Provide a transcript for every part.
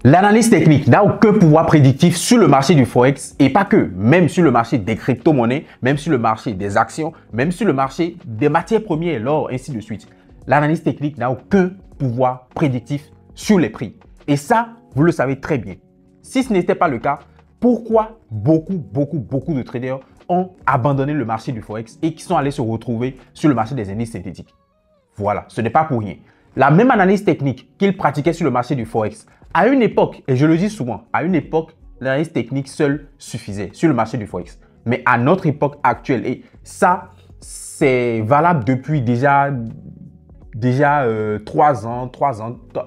L'analyse technique n'a aucun pouvoir prédictif sur le marché du Forex et pas que, même sur le marché des crypto-monnaies, même sur le marché des actions, même sur le marché des matières premières, l'or, ainsi de suite. L'analyse technique n'a aucun pouvoir prédictif sur les prix. Et ça, vous le savez très bien. Si ce n'était pas le cas, pourquoi beaucoup de traders ont abandonné le marché du Forex et qui sont allés se retrouver sur le marché des indices synthétiques? Voilà, ce n'est pas pour rien. La même analyse technique qu'ils pratiquaient sur le marché du Forex, à une époque, et je le dis souvent, à une époque, l'analyse technique seule suffisait sur le marché du Forex. Mais à notre époque actuelle, et ça, c'est valable depuis déjà 3 ans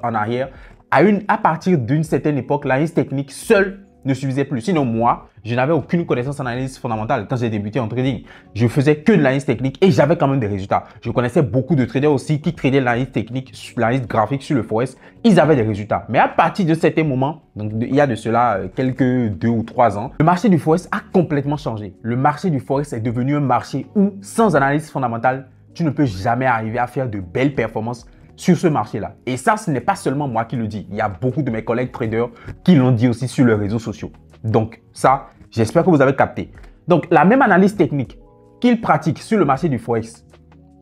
en arrière, à partir d'une certaine époque, l'analyse technique seule ne suffisait plus. Sinon, moi, je n'avais aucune connaissance en analyse fondamentale quand j'ai débuté en trading. Je faisais que de l'analyse technique et j'avais quand même des résultats. Je connaissais beaucoup de traders aussi qui tradaient l'analyse technique, l'analyse graphique sur le Forex. Ils avaient des résultats. Mais à partir de certains moments, donc il y a de cela quelques 2 ou 3 ans, le marché du Forex a complètement changé. Le marché du Forex est devenu un marché où, sans analyse fondamentale, tu ne peux jamais arriver à faire de belles performances sur ce marché-là. Et ça, ce n'est pas seulement moi qui le dis. Il y a beaucoup de mes collègues traders qui l'ont dit aussi sur les réseaux sociaux. Donc ça, j'espère que vous avez capté. Donc la même analyse technique qu'ils pratiquent sur le marché du Forex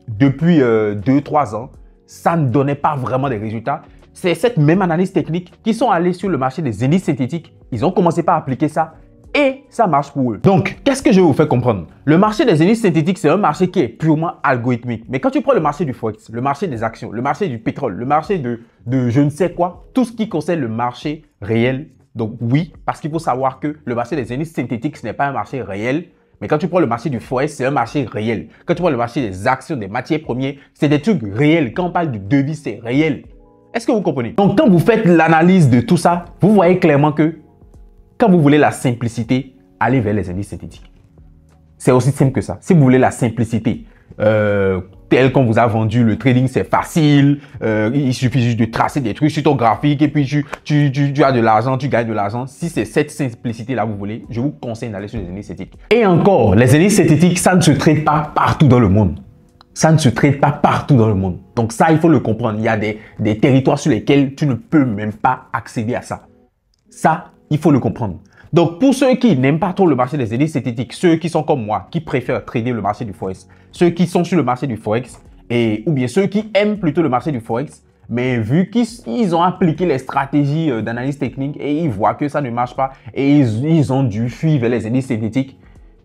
depuis 2-3 ans, ça ne donnait pas vraiment des résultats. C'est cette même analyse technique qui sont allés sur le marché des indices synthétiques. Ils ont commencé par appliquer ça et ça marche pour eux. Donc, qu'est-ce que je vais vous faire comprendre? Le marché des indices synthétiques, c'est un marché qui est purement algorithmique. Mais quand tu prends le marché du Forex, le marché des actions, le marché du pétrole, le marché de je ne sais quoi, tout ce qui concerne le marché réel. Donc oui, parce qu'il faut savoir que le marché des indices synthétiques, ce n'est pas un marché réel. Mais quand tu prends le marché du Forex, c'est un marché réel. Quand tu prends le marché des actions, des matières premières, c'est des trucs réels. Quand on parle du devis, c'est réel. Est-ce que vous comprenez? Donc, quand vous faites l'analyse de tout ça, vous voyez clairement que quand vous voulez la simplicité, allez vers les indices synthétiques. C'est aussi simple que ça. Si vous voulez la simplicité, tel qu'on vous a vendu, le trading c'est facile, il suffit juste de tracer des trucs sur ton graphique et puis tu as de l'argent, tu gagnes de l'argent. Si c'est cette simplicité-là vous voulez, je vous conseille d'aller sur les indices synthétiques. Et encore, les indices synthétiques, ça ne se trade pas partout dans le monde. Ça ne se trade pas partout dans le monde. Donc ça, il faut le comprendre. Il y a des territoires sur lesquels tu ne peux même pas accéder à ça. Ça, il faut le comprendre. Donc, pour ceux qui n'aiment pas trop le marché des indices synthétiques, ceux qui sont comme moi, qui préfèrent trader le marché du Forex, ceux qui sont sur le marché du Forex, ou bien ceux qui aiment plutôt le marché du Forex, mais vu qu'ils ont appliqué les stratégies d'analyse technique et ils voient que ça ne marche pas et ils ont dû fuir vers les indices synthétiques,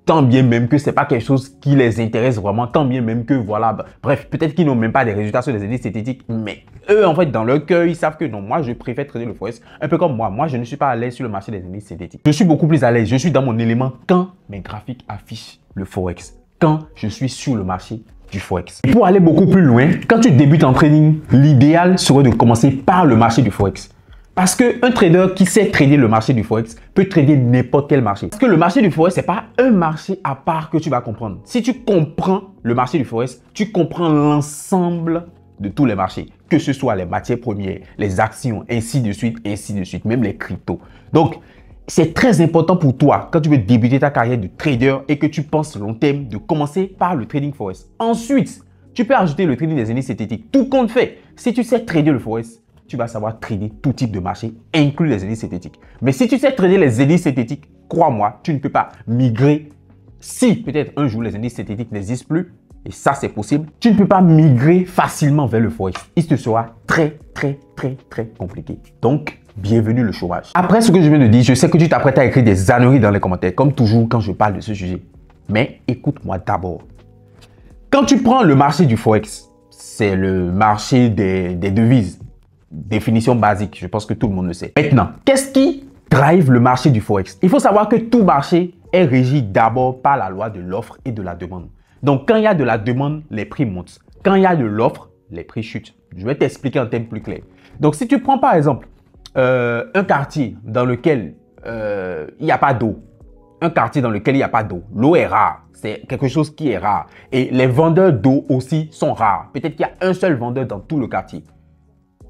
tant bien même que ce n'est pas quelque chose qui les intéresse vraiment, tant bien même que voilà, bref, peut-être qu'ils n'ont même pas des résultats sur les indices synthétiques, mais eux, en fait, dans leur cœur, ils savent que non, moi, je préfère trader le Forex, un peu comme moi. Moi, je ne suis pas à l'aise sur le marché des indices synthétiques. Je suis beaucoup plus à l'aise, je suis dans mon élément quand mes graphiques affichent le Forex, quand je suis sur le marché du Forex. Et pour aller beaucoup plus loin, quand tu débutes en trading, l'idéal serait de commencer par le marché du Forex. Parce qu'un trader qui sait trader le marché du Forex peut trader n'importe quel marché. Parce que le marché du Forex, ce n'est pas un marché à part que tu vas comprendre. Si tu comprends le marché du Forex, tu comprends l'ensemble de tous les marchés. Que ce soit les matières premières, les actions, ainsi de suite, même les cryptos. Donc, c'est très important pour toi, quand tu veux débuter ta carrière de trader et que tu penses long terme, de commencer par le trading Forex. Ensuite, tu peux ajouter le trading des indices synthétiques. Tout compte fait, si tu sais trader le Forex, tu vas savoir trader tout type de marché, inclus les indices synthétiques. Mais si tu sais trader les indices synthétiques, crois-moi, tu ne peux pas migrer. Si peut-être un jour les indices synthétiques n'existent plus, et ça c'est possible, tu ne peux pas migrer facilement vers le Forex. Il te sera très compliqué. Donc, bienvenue le chômage. Après ce que je viens de dire, je sais que tu t'apprêtes à écrire des âneries dans les commentaires, comme toujours quand je parle de ce sujet. Mais écoute-moi d'abord. Quand tu prends le marché du Forex, c'est le marché des devises. Définition basique, je pense que tout le monde le sait. Maintenant, qu'est-ce qui drive le marché du Forex? Il faut savoir que tout marché est régi d'abord par la loi de l'offre et de la demande. Donc, quand il y a de la demande, les prix montent. Quand il y a de l'offre, les prix chutent. Je vais t'expliquer en termes plus clairs. Donc, si tu prends par exemple un quartier dans lequel il n'y a pas d'eau, un quartier dans lequel il n'y a pas d'eau, l'eau est rare. C'est quelque chose qui est rare. Et les vendeurs d'eau aussi sont rares. Peut-être qu'il y a un seul vendeur dans tout le quartier.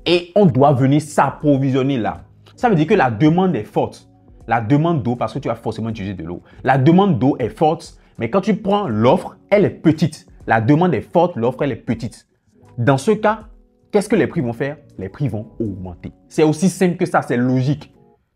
Et on doit venir s'approvisionner là. Ça veut dire que la demande est forte. La demande d'eau, parce que tu vas forcément utiliser de l'eau. La demande d'eau est forte, mais quand tu prends l'offre, elle est petite. La demande est forte, l'offre, elle est petite. Dans ce cas, qu'est-ce que les prix vont faire? Les prix vont augmenter. C'est aussi simple que ça, c'est logique.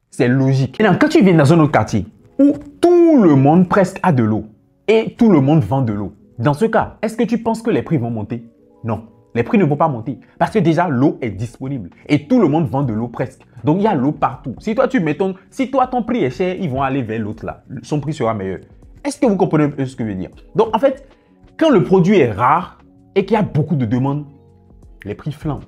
C'est logique. Maintenant, quand tu viens dans un autre quartier où tout le monde presque a de l'eau et tout le monde vend de l'eau, dans ce cas, est-ce que tu penses que les prix vont monter? Non. Les prix ne vont pas monter parce que déjà l'eau est disponible et tout le monde vend de l'eau presque. Donc il y a l'eau partout. Si toi ton prix est cher, ils vont aller vers l'autre là. Son prix sera meilleur. Est-ce que vous comprenez un peu ce que je veux dire? Donc en fait, quand le produit est rare et qu'il y a beaucoup de demandes, les prix flambent.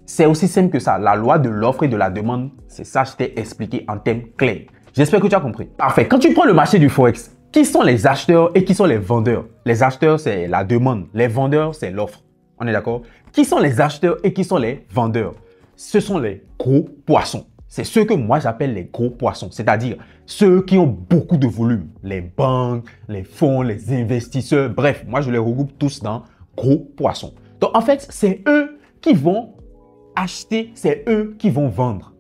C'est aussi simple que ça. La loi de l'offre et de la demande, c'est ça que je t'ai expliqué en termes clairs. J'espère que tu as compris. Parfait. Quand tu prends le marché du Forex, qui sont les acheteurs et qui sont les vendeurs? Les acheteurs, c'est la demande. Les vendeurs, c'est l'offre. On est d'accord? Qui sont les acheteurs et qui sont les vendeurs? Ce sont les gros poissons. C'est ceux que moi j'appelle les gros poissons, c'est-à-dire ceux qui ont beaucoup de volume. Les banques, les fonds, les investisseurs, bref, moi je les regroupe tous dans gros poissons. Donc en fait, c'est eux qui vont acheter, c'est eux qui vont vendre.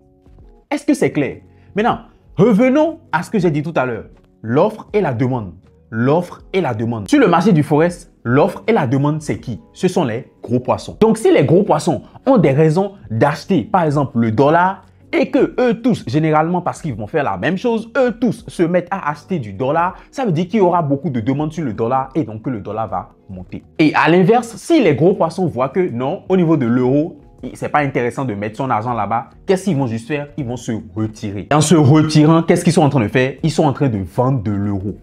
Est-ce que c'est clair? Maintenant, revenons à ce que j'ai dit tout à l'heure. L'offre et la demande. L'offre et la demande. Sur le marché du Forex, l'offre et la demande, c'est qui? Ce sont les gros poissons. Donc, si les gros poissons ont des raisons d'acheter, par exemple, le dollar, et que eux tous, généralement, parce qu'ils vont faire la même chose, eux tous se mettent à acheter du dollar, ça veut dire qu'il y aura beaucoup de demandes sur le dollar et donc que le dollar va monter. Et à l'inverse, si les gros poissons voient que non, au niveau de l'euro, c'est pas intéressant de mettre son argent là-bas, qu'est-ce qu'ils vont juste faire? Ils vont se retirer. Et en se retirant, qu'est-ce qu'ils sont en train de faire? Ils sont en train de vendre de l'euro.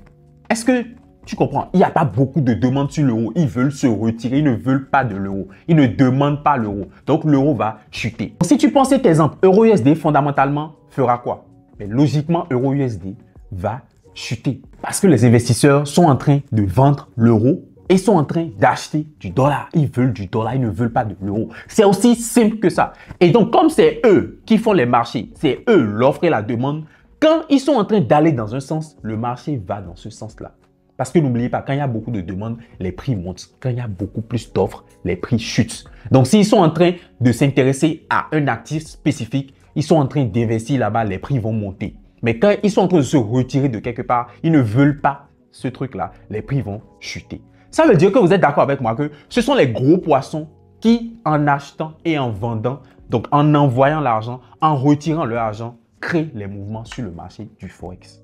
Est-ce que tu comprends? Il n'y a pas beaucoup de demandes sur l'euro. Ils veulent se retirer. Ils ne veulent pas de l'euro. Ils ne demandent pas l'euro. Donc, l'euro va chuter. Si tu prends cet exemple, euro-USD, fondamentalement, fera quoi? Mais logiquement, euro-USD va chuter. Parce que les investisseurs sont en train de vendre l'euro et sont en train d'acheter du dollar. Ils veulent du dollar. Ils ne veulent pas de l'euro. C'est aussi simple que ça. Et donc, comme c'est eux qui font les marchés, c'est eux l'offre et la demande, quand ils sont en train d'aller dans un sens, le marché va dans ce sens-là. Parce que n'oubliez pas, quand il y a beaucoup de demandes, les prix montent. Quand il y a beaucoup plus d'offres, les prix chutent. Donc, s'ils sont en train de s'intéresser à un actif spécifique, ils sont en train d'investir là-bas, les prix vont monter. Mais quand ils sont en train de se retirer de quelque part, ils ne veulent pas ce truc-là, les prix vont chuter. Ça veut dire que vous êtes d'accord avec moi que ce sont les gros poissons qui, en achetant et en vendant, donc en envoyant l'argent, en retirant leur argent, créent les mouvements sur le marché du Forex.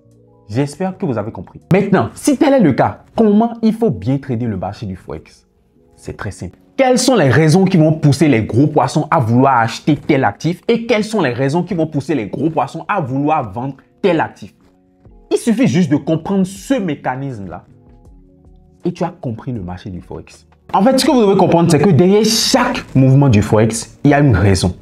J'espère que vous avez compris. Maintenant, si tel est le cas, comment il faut bien trader le marché du Forex? C'est très simple. Quelles sont les raisons qui vont pousser les gros poissons à vouloir acheter tel actif et quelles sont les raisons qui vont pousser les gros poissons à vouloir vendre tel actif? Il suffit juste de comprendre ce mécanisme-là et tu as compris le marché du Forex. En fait, ce que vous devez comprendre, c'est que derrière chaque mouvement du Forex, il y a une raison.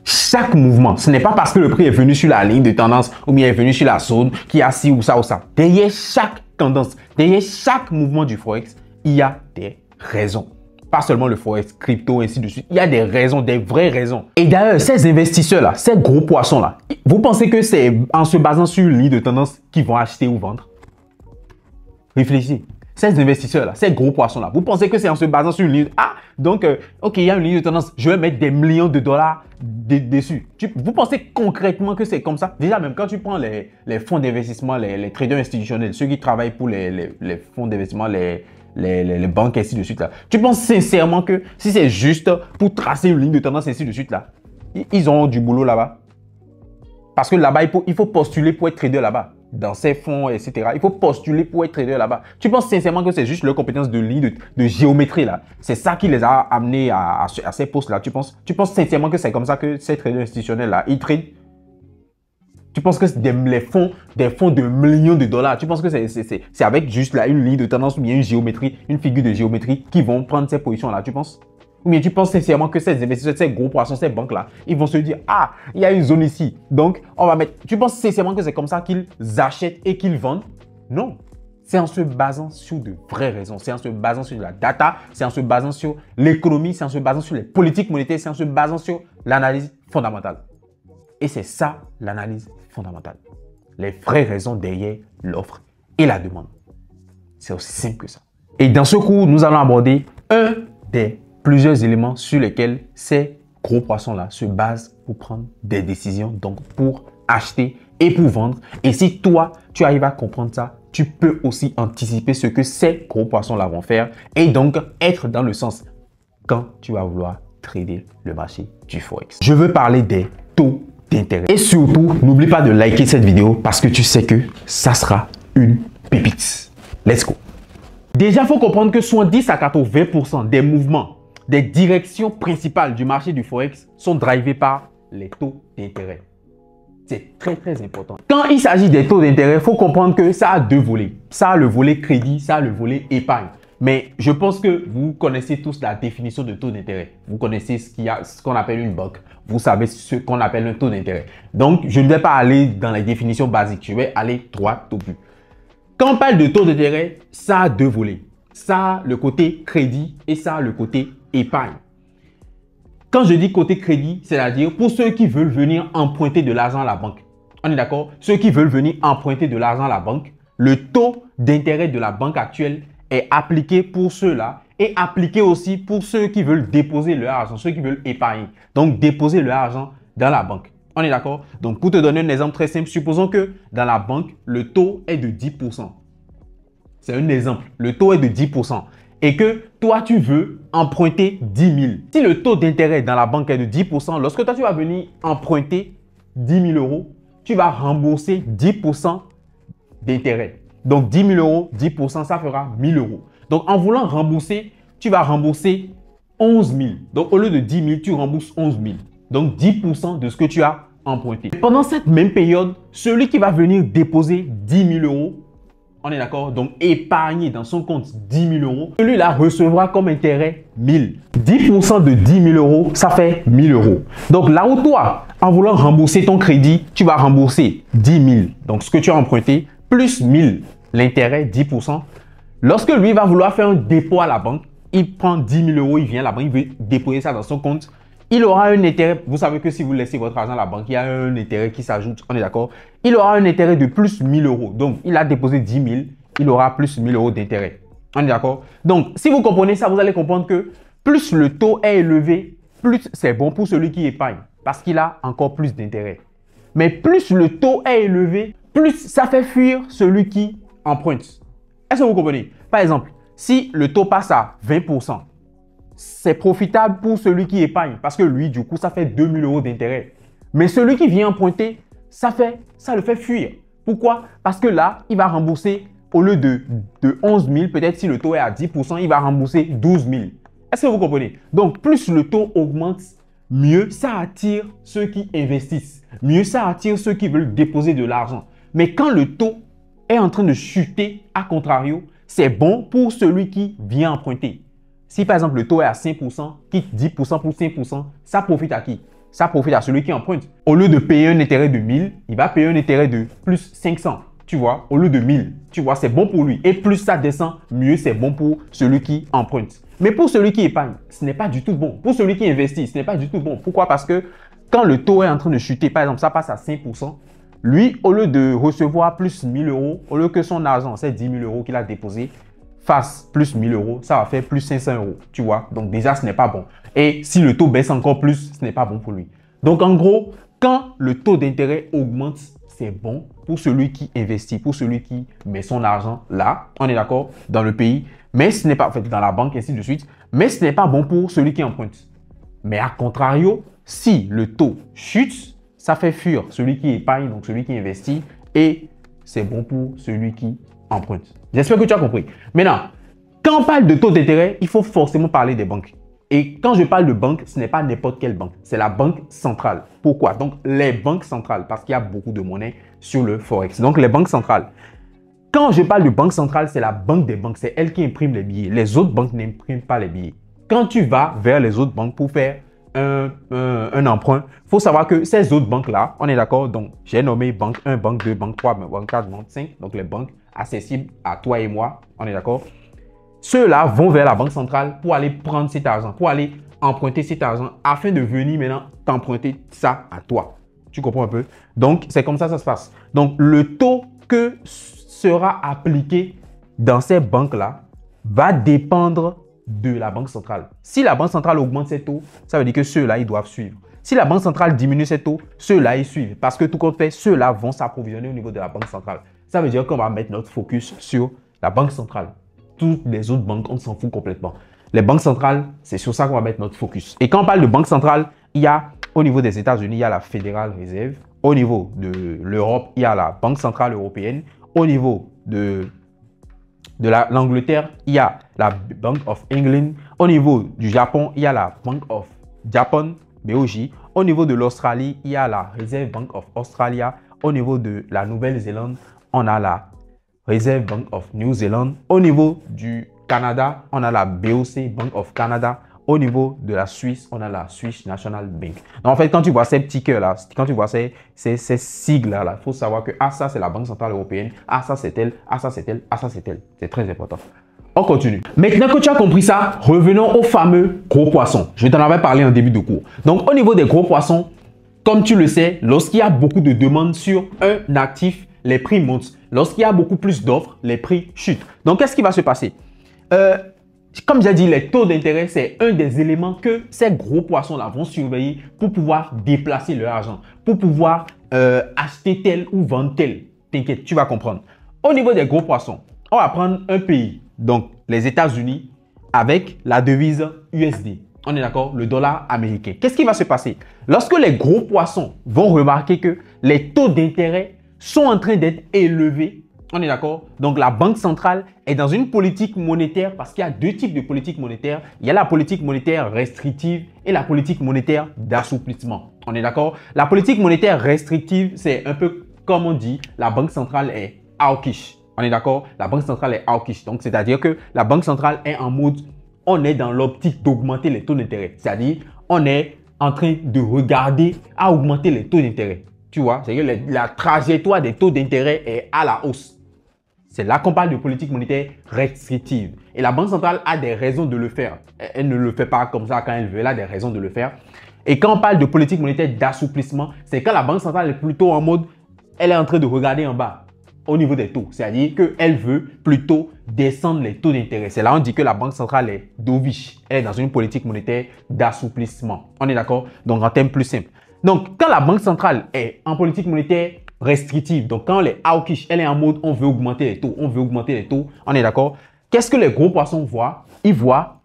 Chaque mouvement, ce n'est pas parce que le prix est venu sur la ligne de tendance ou bien est venu sur la zone qui a ci ou ça ou ça. Derrière chaque tendance, derrière chaque mouvement du Forex, il y a des raisons. Pas seulement le Forex, crypto, ainsi de suite. Il y a des raisons, des vraies raisons. Et d'ailleurs, ces investisseurs-là, ces gros poissons-là, vous pensez que c'est en se basant sur une ligne de tendance qu'ils vont acheter ou vendre? Réfléchissez. Ces investisseurs-là, ces gros poissons-là, vous pensez que c'est en se basant sur une ligne... Ah, donc, ok, il y a une ligne de tendance, je vais mettre des millions de dollars dessus. Vous pensez concrètement que c'est comme ça? Déjà, même quand tu prends les fonds d'investissement, les traders institutionnels, ceux qui travaillent pour les fonds d'investissement, les banques, ainsi de suite, là, tu penses sincèrement que si c'est juste pour tracer une ligne de tendance, ainsi de suite, là, ils ont du boulot là-bas? Parce que là-bas, il faut postuler pour être trader là-bas. Dans ces fonds, etc. Il faut postuler pour être trader là-bas. Tu penses sincèrement que c'est juste leur compétence de ligne, de géométrie là? C'est ça qui les a amenés à ces postes-là. Tu penses sincèrement que c'est comme ça que ces traders institutionnels là, ils tradent? Tu penses que c'est des fonds de millions de dollars? Tu penses que c'est avec juste là une ligne de tendance ou bien une géométrie, une figure de géométrie qui vont prendre ces positions-là? Tu penses? Ou bien tu penses sincèrement que ces investisseurs, ces gros poissons, ces banques-là, ils vont se dire, ah, il y a une zone ici, donc on va mettre... Tu penses sincèrement que c'est comme ça qu'ils achètent et qu'ils vendent? Non. C'est en se basant sur de vraies raisons. C'est en se basant sur la data, c'est en se basant sur l'économie, c'est en se basant sur les politiques monétaires, c'est en se basant sur l'analyse fondamentale. Et c'est ça, l'analyse fondamentale. Les vraies raisons derrière l'offre et la demande. C'est aussi simple que ça. Et dans ce cours, nous allons aborder un des plusieurs éléments sur lesquels ces gros poissons-là se basent pour prendre des décisions, donc pour acheter et pour vendre. Et si toi, tu arrives à comprendre ça, tu peux aussi anticiper ce que ces gros poissons-là vont faire et donc être dans le sens quand tu vas vouloir trader le marché du Forex. Je veux parler des taux d'intérêt. Et surtout, n'oublie pas de liker cette vidéo parce que tu sais que ça sera une pépite. Let's go. Déjà, il faut comprendre que 70 à 80% des mouvements, des directions principales du marché du Forex sont drivés par les taux d'intérêt. C'est très, très important. Quand il s'agit des taux d'intérêt, il faut comprendre que ça a deux volets. Ça a le volet crédit, ça a le volet épargne. Mais je pense que vous connaissez tous la définition de taux d'intérêt. Vous connaissez ce qu'on appelle une banque. Vous savez ce qu'on appelle un taux d'intérêt. Donc, je ne vais pas aller dans les définitions basiques. Je vais aller droit au but. Quand on parle de taux d'intérêt, ça a deux volets. Ça a le côté crédit et ça a le côté épargne. Quand je dis côté crédit, c'est-à-dire pour ceux qui veulent venir emprunter de l'argent à la banque. On est d'accord? Ceux qui veulent venir emprunter de l'argent à la banque, le taux d'intérêt de la banque actuelle est appliqué pour ceux-là et appliqué aussi pour ceux qui veulent déposer leur argent, ceux qui veulent épargner. Donc, déposer leur argent dans la banque. On est d'accord? Donc, pour te donner un exemple très simple, supposons que dans la banque, le taux est de 10%. C'est un exemple. Le taux est de 10%. Et que toi, tu veux emprunter 10 000. Si le taux d'intérêt dans la banque est de 10%, lorsque toi, tu vas venir emprunter 10 000 euros, tu vas rembourser 10% d'intérêt. Donc, 10 000 euros, 10%, ça fera 1 000 euros. Donc, en voulant rembourser, tu vas rembourser 11 000. Donc, au lieu de 10 000, tu rembourses 11 000. Donc, 10% de ce que tu as emprunté. Pendant cette même période, celui qui va venir déposer 10 000 euros, on est d'accord? Donc, épargner dans son compte 10 000 euros, celui-là recevra comme intérêt 1 000. 10% de 10 000 euros, ça fait 1 000 euros. Donc, là où toi, en voulant rembourser ton crédit, tu vas rembourser 10 000. Donc, ce que tu as emprunté, plus 1 000, l'intérêt 10%. Lorsque lui va vouloir faire un dépôt à la banque, il prend 10 000 euros, il vient à la banque, il veut déposer ça dans son compte. Il aura un intérêt, vous savez que si vous laissez votre argent à la banque, il y a un intérêt qui s'ajoute, on est d'accord? Il aura un intérêt de plus 1 000 euros. Donc, il a déposé 10 000, il aura plus 1 000 euros d'intérêt. On est d'accord? Donc, si vous comprenez ça, vous allez comprendre que plus le taux est élevé, plus c'est bon pour celui qui épargne parce qu'il a encore plus d'intérêt. Mais plus le taux est élevé, plus ça fait fuir celui qui emprunte. Est-ce que vous comprenez? Par exemple, si le taux passe à 20%, c'est profitable pour celui qui épargne parce que lui, du coup, ça fait 2 000 euros d'intérêt. Mais celui qui vient emprunter, ça le fait fuir. Pourquoi? Parce que là, il va rembourser au lieu de 11 000, peut-être si le taux est à 10%, il va rembourser 12 000. Est-ce que vous comprenez? Donc, plus le taux augmente, mieux ça attire ceux qui investissent. Mieux ça attire ceux qui veulent déposer de l'argent. Mais quand le taux est en train de chuter, à contrario, c'est bon pour celui qui vient emprunter. Si par exemple le taux est à 5%, quitte 10% pour 5%, ça profite à qui? Ça profite à celui qui emprunte. Au lieu de payer un intérêt de 1000, il va payer un intérêt de plus 500. Tu vois, au lieu de 1000, tu vois, c'est bon pour lui. Et plus ça descend, mieux c'est bon pour celui qui emprunte. Mais pour celui qui épargne, ce n'est pas du tout bon. Pour celui qui investit, ce n'est pas du tout bon. Pourquoi? Parce que quand le taux est en train de chuter, par exemple, ça passe à 5%, lui, au lieu de recevoir plus 1 000 euros, au lieu que son argent, c'est 10 000 euros qu'il a déposé, fasse plus 1 000 euros, ça va faire plus 500 euros, tu vois. Donc déjà, ce n'est pas bon. Et si le taux baisse encore plus, ce n'est pas bon pour lui. Donc en gros, quand le taux d'intérêt augmente, c'est bon pour celui qui investit, pour celui qui met son argent là, on est d'accord, dans le pays, mais ce n'est pas, en fait, dans la banque, ainsi de suite, mais ce n'est pas bon pour celui qui emprunte. Mais à contrario, si le taux chute, ça fait fuir celui qui épargne, donc celui qui investit, et c'est bon pour celui qui emprunte. J'espère que tu as compris. Maintenant, quand on parle de taux d'intérêt, il faut forcément parler des banques. Et quand je parle de banque, ce n'est pas n'importe quelle banque, c'est la banque centrale. Pourquoi? Donc, les banques centrales, parce qu'il y a beaucoup de monnaie sur le Forex. Donc, les banques centrales. Quand je parle de banque centrale, c'est la banque des banques. C'est elle qui imprime les billets. Les autres banques n'impriment pas les billets. Quand tu vas vers les autres banques pour faire un emprunt, il faut savoir que ces autres banques-là, on est d'accord, donc j'ai nommé banque 1, banque 2, banque 3, banque 4, banque 5, donc les banques accessibles à toi et moi, on est d'accord. Ceux-là vont vers la banque centrale pour aller prendre cet argent, pour aller emprunter cet argent afin de venir maintenant t'emprunter ça à toi. Tu comprends un peu? Donc, c'est comme ça que ça se passe. Donc, le taux que sera appliqué dans ces banques-là va dépendre de la banque centrale. Si la banque centrale augmente ses taux, ça veut dire que ceux-là, ils doivent suivre. Si la banque centrale diminue ses taux, ceux-là, ils suivent. Parce que tout compte fait, ceux-là vont s'approvisionner au niveau de la banque centrale. Ça veut dire qu'on va mettre notre focus sur la banque centrale. Toutes les autres banques, on s'en fout complètement. les banques centrales, c'est sur ça qu'on va mettre notre focus. Et quand on parle de banque centrale, il y a au niveau des États-Unis, il y a la Federal Reserve. Au niveau de l'Europe, il y a la Banque centrale européenne. Au niveau de l'Angleterre, il y a la Bank of England. Au niveau du Japon, il y a la Bank of Japan, BOJ. Au niveau de l'Australie, il y a la Reserve Bank of Australia. Au niveau de la Nouvelle-Zélande, on a la Reserve Bank of New Zealand. Au niveau du Canada, on a la BOC, Bank of Canada. Au niveau de la Suisse, on a la Swiss National Bank. Donc, en fait, quand tu vois ces petits cœurs-là, quand tu vois ces sigles-là, il faut savoir que ça, c'est la Banque centrale européenne. Ça, c'est elle. Ça, c'est elle. Ça, c'est elle. C'est très important. On continue. Maintenant que tu as compris ça, revenons au fameux gros poisson. Je t'en avais parlé en début de cours. Donc, au niveau des gros poissons, comme tu le sais, lorsqu'il y a beaucoup de demandes sur un actif, les prix montent. Lorsqu'il y a beaucoup plus d'offres, les prix chutent. Donc, qu'est-ce qui va se passer? Comme j'ai dit, les taux d'intérêt, c'est un des éléments que ces gros poissons-là vont surveiller pour pouvoir déplacer leur argent, pour pouvoir acheter tel ou vendre tel. T'inquiète, tu vas comprendre. Au niveau des gros poissons, on va prendre un pays, donc les États-Unis, avec la devise USD. On est d'accord? Le dollar américain. Qu'est-ce qui va se passer? Lorsque les gros poissons vont remarquer que les taux d'intérêt sont en train d'être élevés, on est d'accord? Donc, la Banque centrale est dans une politique monétaire parce qu'il y a deux types de politique monétaire. Il y a la politique monétaire restrictive et la politique monétaire d'assouplissement. On est d'accord? La politique monétaire restrictive, c'est un peu comme on dit, la Banque centrale est hawkish. On est d'accord? La Banque centrale est hawkish. Donc, c'est-à-dire que la Banque centrale est en mode, on est dans l'optique d'augmenter les taux d'intérêt. C'est-à-dire, on est en train de regarder à augmenter les taux d'intérêt. Tu vois? C'est que la trajectoire des taux d'intérêt est à la hausse. C'est là qu'on parle de politique monétaire restrictive. Et la Banque centrale a des raisons de le faire. Elle ne le fait pas comme ça quand elle veut. Elle a des raisons de le faire. Et quand on parle de politique monétaire d'assouplissement, c'est quand la Banque centrale est plutôt en mode, elle est en train de regarder en bas au niveau des taux. C'est-à-dire qu'elle veut plutôt descendre les taux d'intérêt. C'est là on dit que la Banque centrale est dovish. Elle est dans une politique monétaire d'assouplissement. On est d'accord? Donc, en termes plus simples. Donc, quand la Banque centrale est en politique monétaire restrictive, donc quand elle est hawkish, elle est en mode on veut augmenter les taux, on veut augmenter les taux, on est d'accord? Qu'est-ce que les gros poissons voient? Ils voient,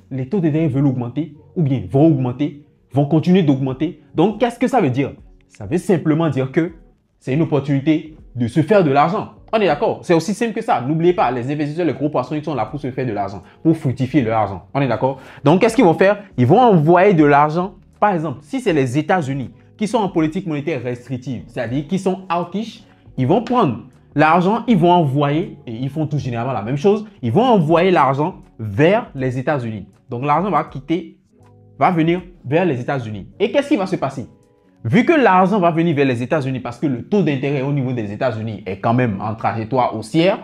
les taux d'intérêt veulent augmenter ou bien vont augmenter, vont continuer d'augmenter. Donc, qu'est-ce que ça veut dire? Ça veut simplement dire que c'est une opportunité de se faire de l'argent. On est d'accord? C'est aussi simple que ça. N'oubliez pas, les investisseurs, les gros poissons, ils sont là pour se faire de l'argent, pour fructifier leur argent. On est d'accord? Donc, qu'est-ce qu'ils vont faire? Ils vont envoyer de l'argent. Par exemple, si c'est les États-Unis qui sont en politique monétaire restrictive, c'est-à-dire qui sont hawkish, ils vont prendre l'argent, ils vont envoyer, et ils font tout généralement la même chose, ils vont envoyer l'argent vers les États-Unis. Donc, l'argent va venir vers les États-Unis. Et qu'est-ce qui va se passer? Vu que l'argent va venir vers les États-Unis parce que le taux d'intérêt au niveau des États-Unis est quand même en trajectoire haussière,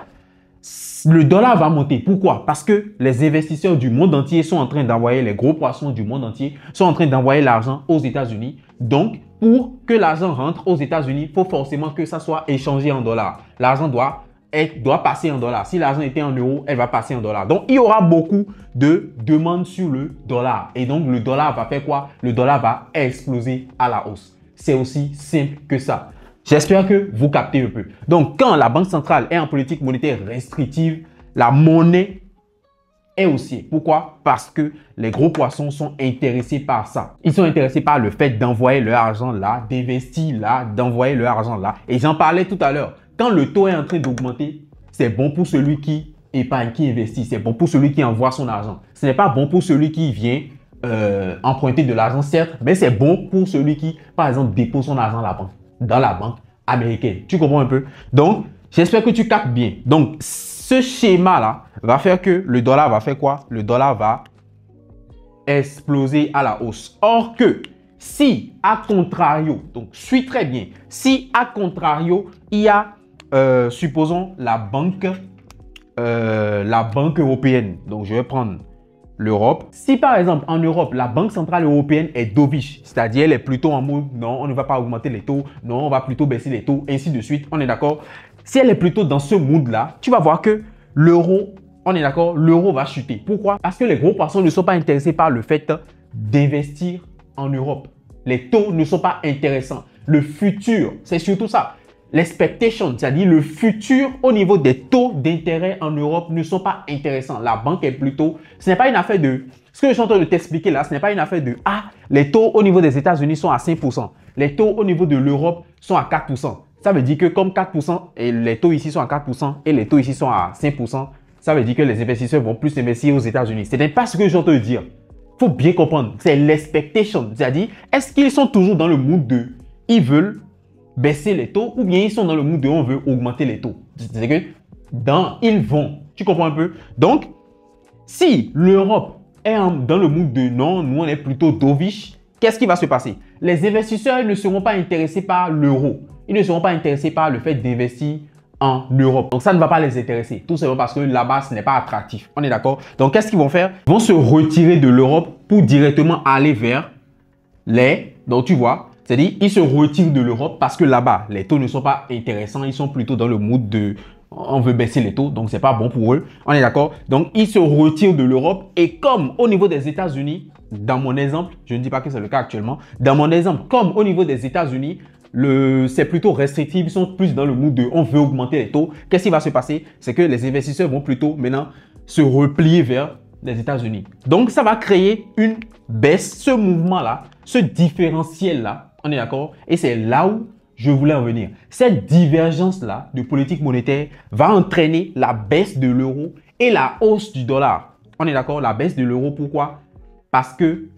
le dollar va monter. Pourquoi? Parce que les investisseurs du monde entier sont en train d'envoyer, les gros poissons du monde entier sont en train d'envoyer l'argent aux États-Unis. Donc, pour que l'argent rentre aux États-Unis, il faut forcément que ça soit échangé en dollars. L'argent doit passer en dollars. Si l'argent était en euros, elle va passer en dollars. Donc, il y aura beaucoup de demandes sur le dollar. Et donc, le dollar va faire quoi? Le dollar va exploser à la hausse. C'est aussi simple que ça. J'espère que vous captez un peu. Donc, quand la Banque centrale est en politique monétaire restrictive, la monnaie est haussière. Pourquoi? Parce que les gros poissons sont intéressés par ça. Ils sont intéressés par le fait d'envoyer leur argent là, d'investir là, d'envoyer leur argent là. Et j'en parlais tout à l'heure. Quand le taux est en train d'augmenter, c'est bon pour celui qui épargne, qui investit. C'est bon pour celui qui envoie son argent. Ce n'est pas bon pour celui qui vient emprunter de l'argent, certes, mais c'est bon pour celui qui, par exemple, dépose son argent dans la banque américaine. Tu comprends un peu? Donc, j'espère que tu captes bien. Donc, ce schéma-là va faire que le dollar va faire quoi? Le dollar va exploser à la hausse. Or que, si, à contrario, donc suis très bien, si à contrario, il y a, supposons, la banque européenne, donc je vais prendre l'Europe. Si par exemple en Europe, la Banque centrale européenne est dovish, c'est-à-dire elle est plutôt en mode non, on ne va pas augmenter les taux, non, on va plutôt baisser les taux, ainsi de suite, on est d'accord? Si elle est plutôt dans ce mood-là, tu vas voir que l'euro, on est d'accord, l'euro va chuter. Pourquoi? Parce que les gros poissons ne sont pas intéressés par le fait d'investir en Europe. Les taux ne sont pas intéressants. Le futur, c'est surtout ça. l'expectation, c'est-à-dire le futur au niveau des taux d'intérêt en Europe ne sont pas intéressants. La banque est plutôt, ce n'est pas une affaire de, ce que je suis en train de t'expliquer là, ce n'est pas une affaire de, ah, les taux au niveau des États-Unis sont à 5%, les taux au niveau de l'Europe sont à 4%. Ça veut dire que comme 4% et les taux ici sont à 4% et les taux ici sont à 5%, ça veut dire que les investisseurs vont plus investir aux États-Unis. Ce n'est pas ce que je suis en train de dire. Il faut bien comprendre, c'est l'expectation, c'est-à-dire, est-ce qu'ils sont toujours dans le mood de, ils veulent baisser les taux ou bien ils sont dans le mood de, on veut augmenter les taux. C'est que, ils vont, tu comprends un peu? Donc, si l'Europe est dans le mood de, non, nous on est plutôt dovish, qu'est-ce qui va se passer? Les investisseurs ne seront pas intéressés par l'euro, ils ne seront pas intéressés par le fait d'investir en Europe. Donc, ça ne va pas les intéresser. Tout simplement parce que là-bas, ce n'est pas attractif. On est d'accord? Donc, qu'est-ce qu'ils vont faire? Ils vont se retirer de l'Europe pour directement aller vers les... Donc, tu vois, c'est-à-dire, ils se retirent de l'Europe parce que là-bas, les taux ne sont pas intéressants. Ils sont plutôt dans le mood de... On veut baisser les taux, donc c'est pas bon pour eux. On est d'accord? Donc, ils se retirent de l'Europe. Et comme au niveau des États-Unis, dans mon exemple, je ne dis pas que c'est le cas actuellement, dans mon exemple, comme au niveau des États-Unis, c'est plutôt restrictif, ils sont plus dans le mood de on veut augmenter les taux. Qu'est-ce qui va se passer? C'est que les investisseurs vont plutôt maintenant se replier vers les États-Unis. Donc, ça va créer une baisse, ce mouvement-là, ce différentiel-là, on est d'accord? Et c'est là où je voulais en venir. Cette divergence-là de politique monétaire va entraîner la baisse de l'euro et la hausse du dollar. On est d'accord? La baisse de l'euro, pourquoi? Parce qu'il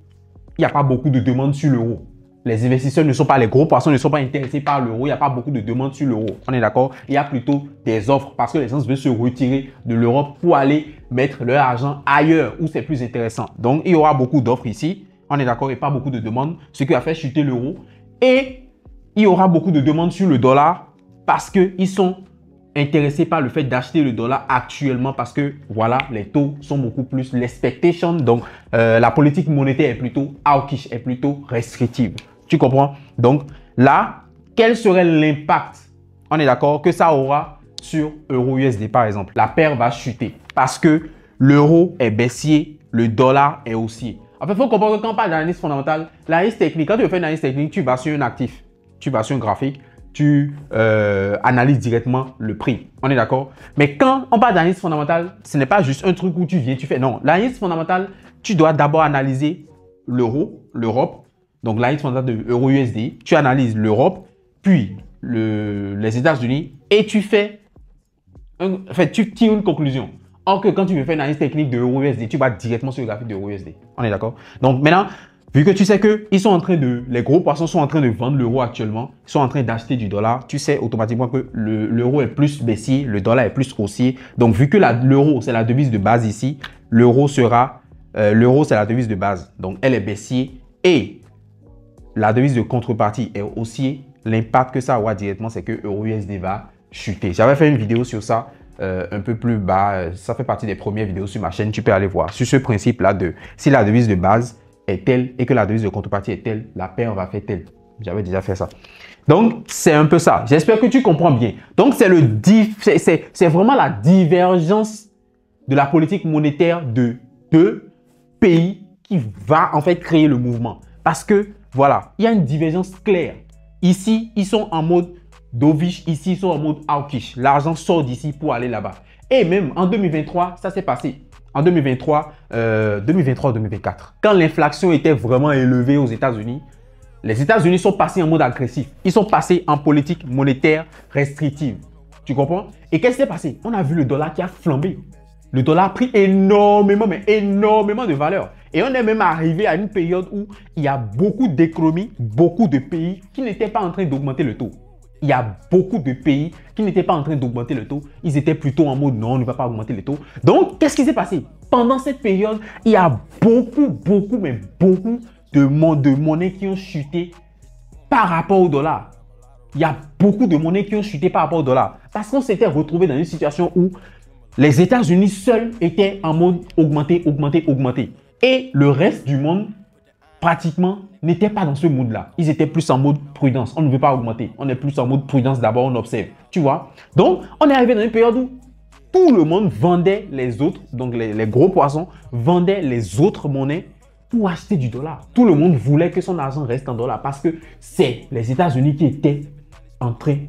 n'y a pas beaucoup de demandes sur l'euro. Les investisseurs ne sont pas, les gros poissons ne sont pas intéressés par l'euro. Il n'y a pas beaucoup de demandes sur l'euro. On est d'accord? Il y a plutôt des offres parce que les gens veulent se retirer de l'Europe pour aller mettre leur argent ailleurs où c'est plus intéressant. Donc, il y aura beaucoup d'offres ici. On est d'accord? Et pas beaucoup de demandes, ce qui a fait chuter l'euro. Et il y aura beaucoup de demandes sur le dollar parce qu'ils sont intéressés par le fait d'acheter le dollar actuellement parce que voilà, les taux sont beaucoup plus l'expectation. Donc, la politique monétaire est plutôt hawkish, est plutôt restrictive. Tu comprends? Donc là, quel serait l'impact, on est d'accord, que ça aura sur euro-USD par exemple? La paire va chuter parce que l'euro est baissier, le dollar est haussier. En fait, il faut comprendre que quand on parle d'analyse fondamentale, l'analyse technique, quand tu veux faire une analyse technique, tu vas sur un actif, tu vas sur un graphique, tu analyses directement le prix. On est d'accord? Mais quand on parle d'analyse fondamentale, ce n'est pas juste un truc où tu viens, tu fais. Non, l'analyse fondamentale, tu dois d'abord analyser l'euro, l'Europe. Donc, l'analyse fondamentale de euro-USD, tu analyses l'Europe, puis les États-Unis et tu fais, tu tires une conclusion. Or que quand tu veux faire une analyse technique de euro-USD, tu vas directement sur le graphique de euro-USD. On est d'accord? Donc, maintenant, vu que tu sais que les gros poissons sont en train de vendre l'euro actuellement, ils sont en train d'acheter du dollar, tu sais automatiquement que l'euro est plus baissier, le dollar est plus haussier. Donc, vu que l'euro, c'est la devise de base ici, l'euro c'est la devise de base. Donc, elle est baissier et la devise de contrepartie est haussier. L'impact que ça aura directement, c'est que euro-USD va chuter. J'avais fait une vidéo sur ça un peu plus bas. Ça fait partie des premières vidéos sur ma chaîne. Tu peux aller voir sur ce principe-là de si la devise de base est telle et que la devise de contrepartie est telle, la paire va faire telle. J'avais déjà fait ça. Donc, c'est un peu ça. J'espère que tu comprends bien. Donc, c'est vraiment la divergence de la politique monétaire de deux pays qui va en fait créer le mouvement. Parce que, voilà, il y a une divergence claire. Ici, ils sont en mode dovish. Ici, ils sont en mode hawkish. L'argent sort d'ici pour aller là-bas. Et même en 2023, ça s'est passé. En 2023-2024, quand l'inflation était vraiment élevée aux États-Unis, les États-Unis sont passés en mode agressif. Ils sont passés en politique monétaire restrictive. Tu comprends? Et qu'est-ce qui s'est passé? On a vu le dollar qui a flambé. Le dollar a pris énormément, mais énormément de valeur. Et on est même arrivé à une période où il y a beaucoup d'économies, beaucoup de pays qui n'étaient pas en train d'augmenter le taux. Il y a beaucoup de pays qui n'étaient pas en train d'augmenter le taux. Ils étaient plutôt en mode non, on ne va pas augmenter le taux. Donc, qu'est-ce qui s'est passé? Pendant cette période, il y a beaucoup de monnaies qui ont chuté par rapport au dollar. Il y a beaucoup de monnaies qui ont chuté par rapport au dollar. Parce qu'on s'était retrouvé dans une situation où les États-Unis seuls étaient en mode augmenter. Et le reste du monde, pratiquement, n'était pas dans ce mood-là. Ils étaient plus en mode prudence. On ne veut pas augmenter. On est plus en mode prudence. D'abord, on observe. Tu vois? Donc, on est arrivé dans une période où tout le monde vendait les autres. Donc, les gros poissons vendaient les autres monnaies pour acheter du dollar. Tout le monde voulait que son argent reste en dollars parce que c'est les États-Unis qui étaient en train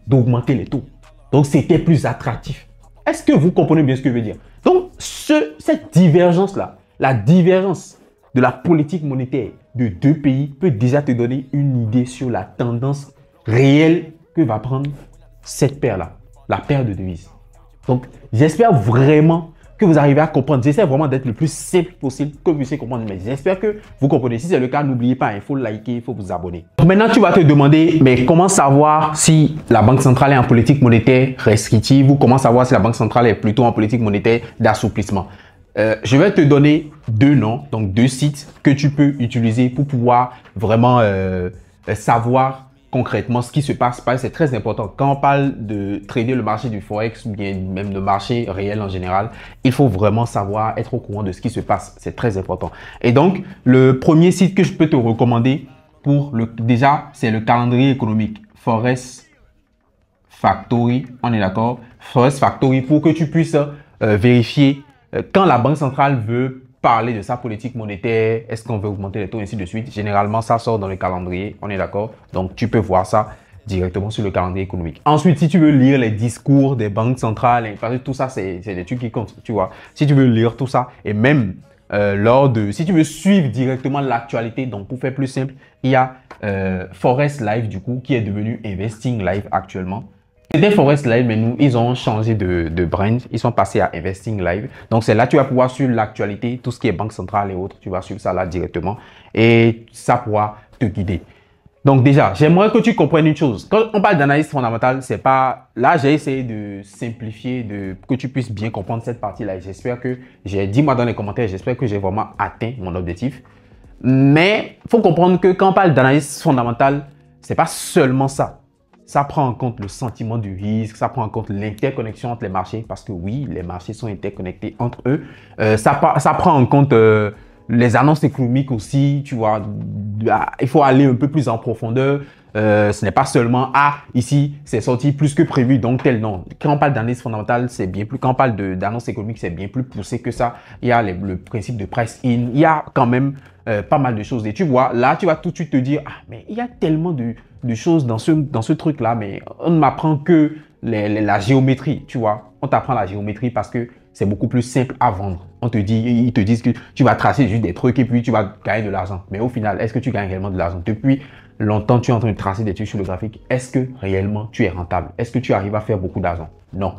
d'augmenter les taux. Donc, c'était plus attractif. Est-ce que vous comprenez bien ce que je veux dire? Donc, cette divergence-là, la divergence de la politique monétaire de deux pays peut déjà te donner une idée sur la tendance réelle que va prendre cette paire-là, la paire de devises. Donc, j'espère vraiment que vous arrivez à comprendre. J'essaie vraiment d'être le plus simple possible que vous puissiez comprendre. Mais j'espère que vous comprenez. Si c'est le cas, n'oubliez pas, il faut liker, il faut vous abonner. Donc maintenant, tu vas te demander, mais comment savoir si la Banque centrale est en politique monétaire restrictive ou comment savoir si la Banque centrale est plutôt en politique monétaire d'assouplissement? Je vais te donner deux noms, donc deux sites que tu peux utiliser pour pouvoir vraiment savoir concrètement ce qui se passe. C'est très important. Quand on parle de trader le marché du Forex ou bien même le marché réel en général, il faut vraiment savoir être au courant de ce qui se passe. C'est très important. Et donc, le premier site que je peux te recommander déjà, c'est le calendrier économique. Forex Factory, on est d'accord? Forex Factory pour que tu puisses vérifier quand la Banque centrale veut parler de sa politique monétaire, est-ce qu'on veut augmenter les taux, ainsi de suite. Généralement, ça sort dans le calendrier, on est d'accord? Donc, tu peux voir ça directement sur le calendrier économique. Ensuite, si tu veux lire les discours des banques centrales, parce que tout ça, c'est des trucs qui comptent, tu vois. Si tu veux lire tout ça, et même si tu veux suivre directement l'actualité, donc pour faire plus simple, il y a Forex Live, du coup, qui est devenu Investing Live actuellement. C'était Forex Live, mais nous, ils ont changé de brand. Ils sont passés à Investing Live. Donc, c'est là que tu vas pouvoir suivre l'actualité, tout ce qui est banque centrale et autres. Tu vas suivre ça là directement et ça pourra te guider. Donc, déjà, j'aimerais que tu comprennes une chose. Quand on parle d'analyse fondamentale, c'est pas... Là, j'ai essayé de simplifier, que tu puisses bien comprendre cette partie-là. J'espère que dis-moi dans les commentaires, j'espère que j'ai vraiment atteint mon objectif. Mais il faut comprendre que quand on parle d'analyse fondamentale, c'est pas seulement ça. Ça prend en compte le sentiment du risque, ça prend en compte l'interconnexion entre les marchés, parce que oui, les marchés sont interconnectés entre eux. Ça prend en compte les annonces économiques aussi, tu vois. Il faut aller un peu plus en profondeur. Ce n'est pas seulement « Ah, ici, c'est sorti plus que prévu, donc tel non ». Quand on parle d'analyse fondamentale, c'est bien plus… Quand on parle d'annonce économique, c'est bien plus poussé que ça. Il y a le principe de price-in. Il y a quand même pas mal de choses. Et tu vois, là, tu vas tout de suite te dire « Ah, mais il y a tellement de choses dans ce truc-là, mais on ne m'apprend que la géométrie, tu vois. On t'apprend la géométrie parce que c'est beaucoup plus simple à vendre. Ils te disent que tu vas tracer juste des trucs et puis tu vas gagner de l'argent. Mais au final, est-ce que tu gagnes réellement de l'argent? Depuis longtemps, tu es en train de tracer des trucs sur le graphique. Est-ce que réellement tu es rentable? Est-ce que tu arrives à faire beaucoup d'argent? Non.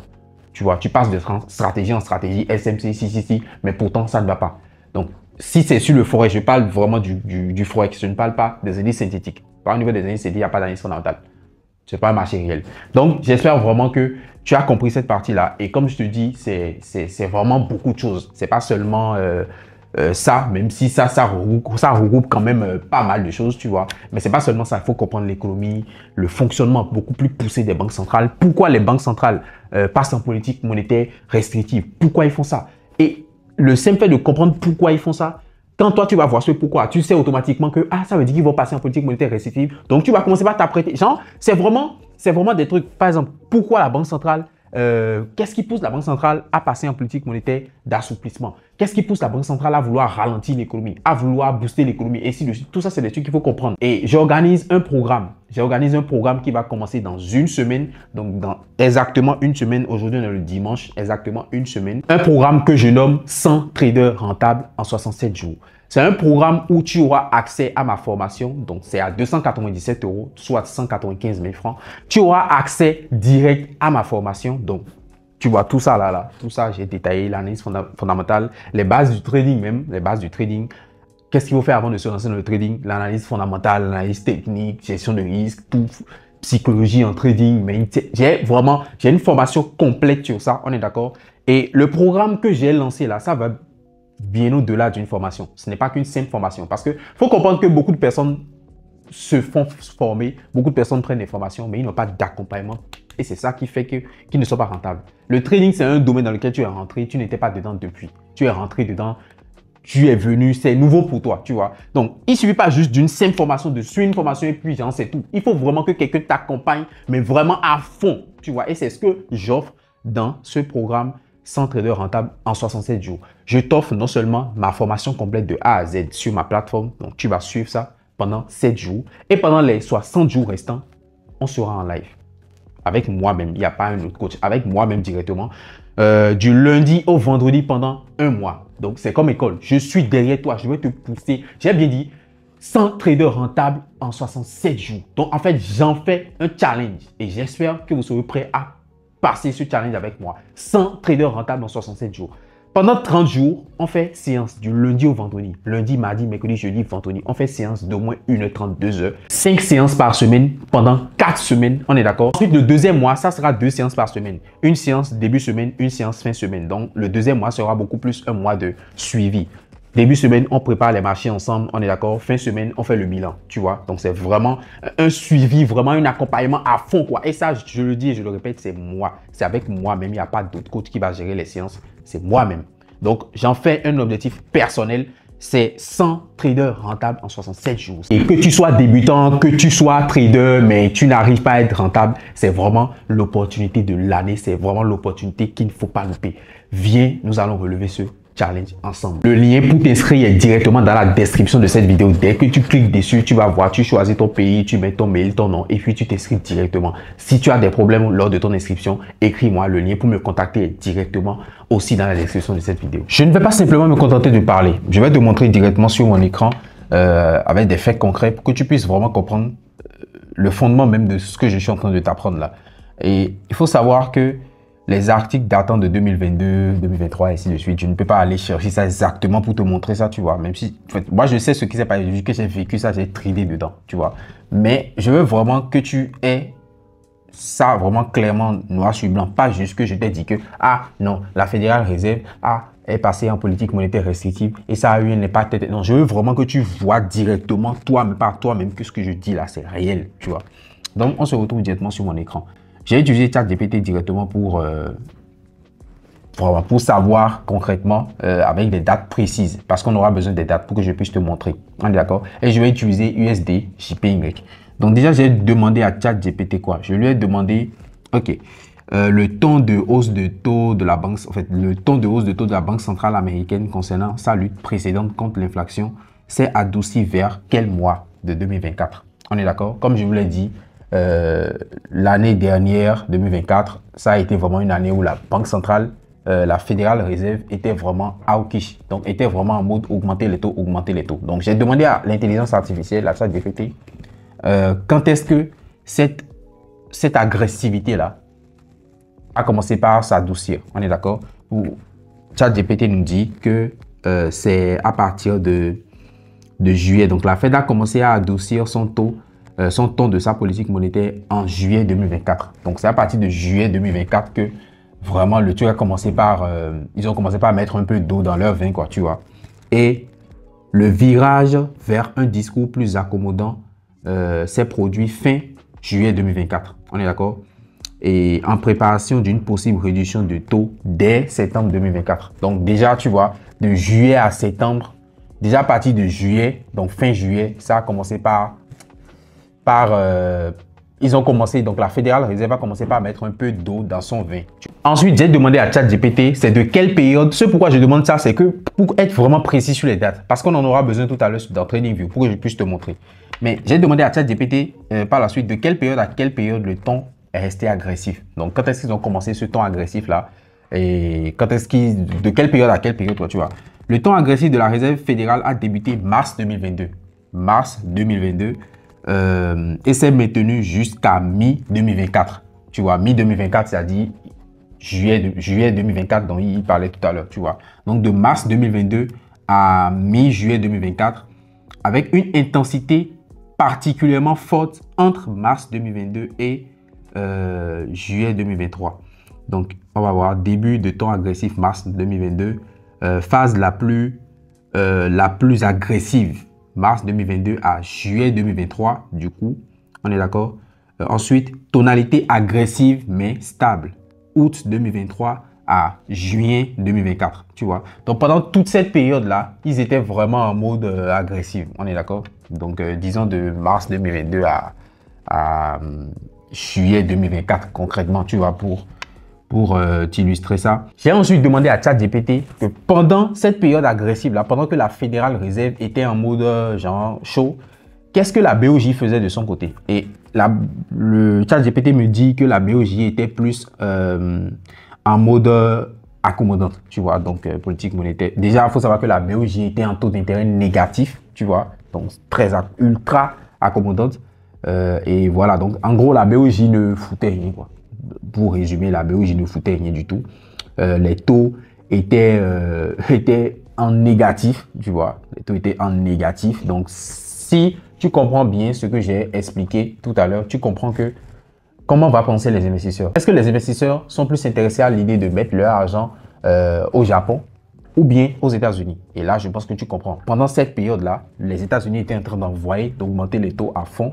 Tu vois, tu passes de stratégie en stratégie, SMC, si, mais pourtant, ça ne va pas. Donc, si c'est sur le forex, je parle vraiment du forex. Je ne parle pas des indices synthétiques. Au niveau des indices synthétiques, il n'y a pas d'analyse fondamentale. Ce n'est pas un marché réel. Donc, j'espère vraiment que tu as compris cette partie-là. Et comme je te dis, c'est vraiment beaucoup de choses. Ce n'est pas seulement ça, même si ça regroupe quand même pas mal de choses, tu vois. Mais ce n'est pas seulement ça. Il faut comprendre l'économie, le fonctionnement beaucoup plus poussé des banques centrales. Pourquoi les banques centrales passent en politique monétaire restrictive? Pourquoi ils font ça? Et le simple fait de comprendre pourquoi ils font ça, quand toi, tu vas voir ce pourquoi, tu sais automatiquement que ça veut dire qu'ils vont passer en politique monétaire restrictive. Donc, tu vas commencer par t'apprêter. Genre, c'est vraiment des trucs. Par exemple, pourquoi la Banque centrale, qu'est-ce qui pousse la Banque centrale à passer en politique monétaire d'assouplissement? Qu'est-ce qui pousse la Banque centrale à vouloir ralentir l'économie, à vouloir booster l'économie, et ainsi de suite. Tout ça, c'est des trucs qu'il faut comprendre. Et j'organise un programme. J'organise un programme qui va commencer dans une semaine. Donc, dans exactement une semaine. Aujourd'hui, on est le dimanche. Exactement une semaine. Un programme que je nomme 100 traders rentables en 67 jours. C'est un programme où tu auras accès à ma formation. Donc, c'est à 297 €, soit 195 000 francs. Tu auras accès direct à ma formation. Donc, tu vois tout ça là. Tout ça, j'ai détaillé l'analyse fondamentale, les bases du trading même, les bases du trading. Qu'est-ce qu'il faut faire avant de se lancer dans le trading? L'analyse fondamentale, l'analyse technique, gestion de risque, tout, psychologie en trading. Mais j'ai une formation complète sur ça, on est d'accord? Et le programme que j'ai lancé là, ça va bien au-delà d'une formation. Ce n'est pas qu'une simple formation. Parce qu'il faut comprendre que beaucoup de personnes se font former, beaucoup de personnes prennent des formations, mais ils n'ont pas d'accompagnement. Et c'est ça qui fait qu'ils ne sont pas rentables. Le trading, c'est un domaine dans lequel tu es rentré, tu n'étais pas dedans depuis. Tu es rentré dedans, tu es venu, c'est nouveau pour toi, tu vois. Donc, il ne suffit pas juste d'une simple formation, de suivre une formation et puis genre, c'est tout. Il faut vraiment que quelqu'un t'accompagne, mais vraiment à fond, tu vois. Et c'est ce que j'offre dans ce programme 100 traders rentables en 67 jours. Je t'offre non seulement ma formation complète de A à Z sur ma plateforme, donc tu vas suivre ça pendant 7 jours. Et pendant les 60 jours restants, on sera en live. avec moi-même. Il n'y a pas un autre coach. Avec moi-même directement. Du lundi au vendredi pendant un mois. Donc, c'est comme école. Je suis derrière toi. Je vais te pousser. J'ai bien dit 100 traders rentables en 67 jours. Donc, en fait, j'en fais un challenge. Et j'espère que vous serez prêts à passer ce challenge avec moi. 100 traders rentables en 67 jours. Pendant 30 jours, on fait séance du lundi au vendredi. Lundi, mardi, mercredi, jeudi, vendredi. On fait séance d'au moins 1h30, 2h. 5 séances par semaine pendant 4 semaines. On est d'accord? Ensuite, le deuxième mois, ça sera 2 séances par semaine. Une séance début semaine, une séance fin semaine. Donc, le deuxième mois sera beaucoup plus un mois de suivi. Début semaine, on prépare les marchés ensemble, on est d'accord. Fin semaine, on fait le bilan, tu vois. Donc, c'est vraiment un suivi, vraiment un accompagnement à fond, quoi. Et ça, je le dis et je le répète, c'est moi. C'est avec moi-même. Il n'y a pas d'autre coach qui va gérer les séances. C'est moi-même. Donc, j'en fais un objectif personnel. C'est 100 traders rentables en 67 jours. Et que tu sois débutant, que tu sois trader, mais tu n'arrives pas à être rentable, c'est vraiment l'opportunité de l'année. C'est vraiment l'opportunité qu'il ne faut pas louper. Viens, nous allons relever ce challenge ensemble. Le lien pour t'inscrire est directement dans la description de cette vidéo. Dès que tu cliques dessus, tu vas voir, tu choisis ton pays, tu mets ton mail, ton nom et puis tu t'inscris directement. Si tu as des problèmes lors de ton inscription, écris-moi. Le lien pour me contacter est directement aussi dans la description de cette vidéo. Je ne vais pas simplement me contenter de parler. Je vais te montrer directement sur mon écran avec des faits concrets pour que tu puisses vraiment comprendre le fondement même de ce que je suis en train de t'apprendre là. Et il faut savoir que les articles datant de 2022, 2023 et ainsi de suite, je ne peux pas aller chercher ça exactement pour te montrer ça, tu vois. Même si, en fait, moi, je sais ce qui s'est passé, vu que j'ai vécu ça, j'ai tradé dedans, tu vois. Mais je veux vraiment que tu aies ça vraiment clairement noir sur blanc. Pas juste que je t'ai dit que, ah non, la Fédérale Réserve est passée en politique monétaire restrictive et ça a eu un impact. Non, je veux vraiment que tu vois directement toi-même, par toi-même, que ce que je dis là, c'est réel, tu vois. Donc, on se retrouve directement sur mon écran. J'ai utilisé ChatGPT directement pour savoir concrètement avec des dates précises parce qu'on aura besoin des dates pour que je puisse te montrer. On est d'accord? Et je vais utiliser USD JPY. Donc déjà, j'ai demandé à ChatGPT quoi? Je lui ai demandé, ok, le ton de hausse de taux de la banque, en fait, le ton de hausse de taux de la Banque centrale américaine concernant sa lutte précédente contre l'inflation s'est adouci vers quel mois de 2024? On est d'accord? Comme je vous l'ai dit, l'année dernière, 2024, ça a été vraiment une année où la Banque centrale, la Fédérale Réserve était vraiment hawkish. Donc, était vraiment en mode augmenter les taux, augmenter les taux. Donc, j'ai demandé à l'intelligence artificielle, à ChatGPT, quand est-ce que cette agressivité-là a commencé par s'adoucir. On est d'accord? ChatGPT nous dit que c'est à partir de juillet. Donc, la Fed a commencé à adoucir son ton de sa politique monétaire en juillet 2024. Donc, c'est à partir de juillet 2024 que vraiment le truc a commencé par... ils ont commencé par mettre un peu d'eau dans leur vin, quoi, tu vois. Et le virage vers un discours plus accommodant s'est produit fin juillet 2024. On est d'accord? Et en préparation d'une possible réduction de taux dès septembre 2024. Donc, déjà, tu vois, de juillet à septembre, déjà à partir de juillet, donc fin juillet, ça a commencé ils ont commencé, donc la Fédérale Réserve a commencé par mettre un peu d'eau dans son vin. Ensuite, j'ai demandé à ChatGPT, c'est de quelle période. Ce pourquoi je demande ça, c'est que pour être vraiment précis sur les dates, parce qu'on en aura besoin tout à l'heure dans TradingView pour que je puisse te montrer. Mais j'ai demandé à ChatGPT par la suite de quelle période à quelle période le ton est resté agressif. Donc, quand est-ce qu'ils ont commencé ce ton agressif là et de quelle période à quelle période, toi, tu vois. Le ton agressif de la Réserve fédérale a débuté mars 2022. Mars 2022. Et c'est maintenu jusqu'à mi-2024. Tu vois, mi-2024, c'est-à-dire juillet 2024 dont il parlait tout à l'heure, tu vois. Donc, de mars 2022 à mi-juillet 2024, avec une intensité particulièrement forte entre mars 2022 et juillet 2023. Donc, on va voir début de ton agressif mars 2022, phase la plus agressive. Mars 2022 à juillet 2023, du coup, on est d'accord. Ensuite, tonalité agressive mais stable, août 2023 à juin 2024, tu vois. Donc, pendant toute cette période-là, ils étaient vraiment en mode agressif, on est d'accord. Donc, disons de mars 2022 à juillet 2024, concrètement, tu vois, pour t'illustrer ça. J'ai ensuite demandé à ChatGPT que pendant cette période agressive là, pendant que la Fédérale Réserve était en mode genre chaud, qu'est-ce que la BOJ faisait de son côté? Et le ChatGPT me dit que la BOJ était plus en mode accommodante, tu vois, donc politique monétaire. Déjà, il faut savoir que la BOJ était en taux d'intérêt négatif, tu vois, donc ultra accommodante. Et voilà, donc en gros, la BOJ ne foutait rien, quoi. Pour résumer, la BOJ ne foutait rien du tout. Les taux étaient en négatif, tu vois, les taux étaient en négatif. Donc, si tu comprends bien ce que j'ai expliqué tout à l'heure, tu comprends que comment va penser les investisseurs. Est-ce que les investisseurs sont plus intéressés à l'idée de mettre leur argent au Japon ou bien aux États-Unis? Et là, je pense que tu comprends. Pendant cette période-là, les États-Unis étaient en train d'envoyer, d'augmenter les taux à fond.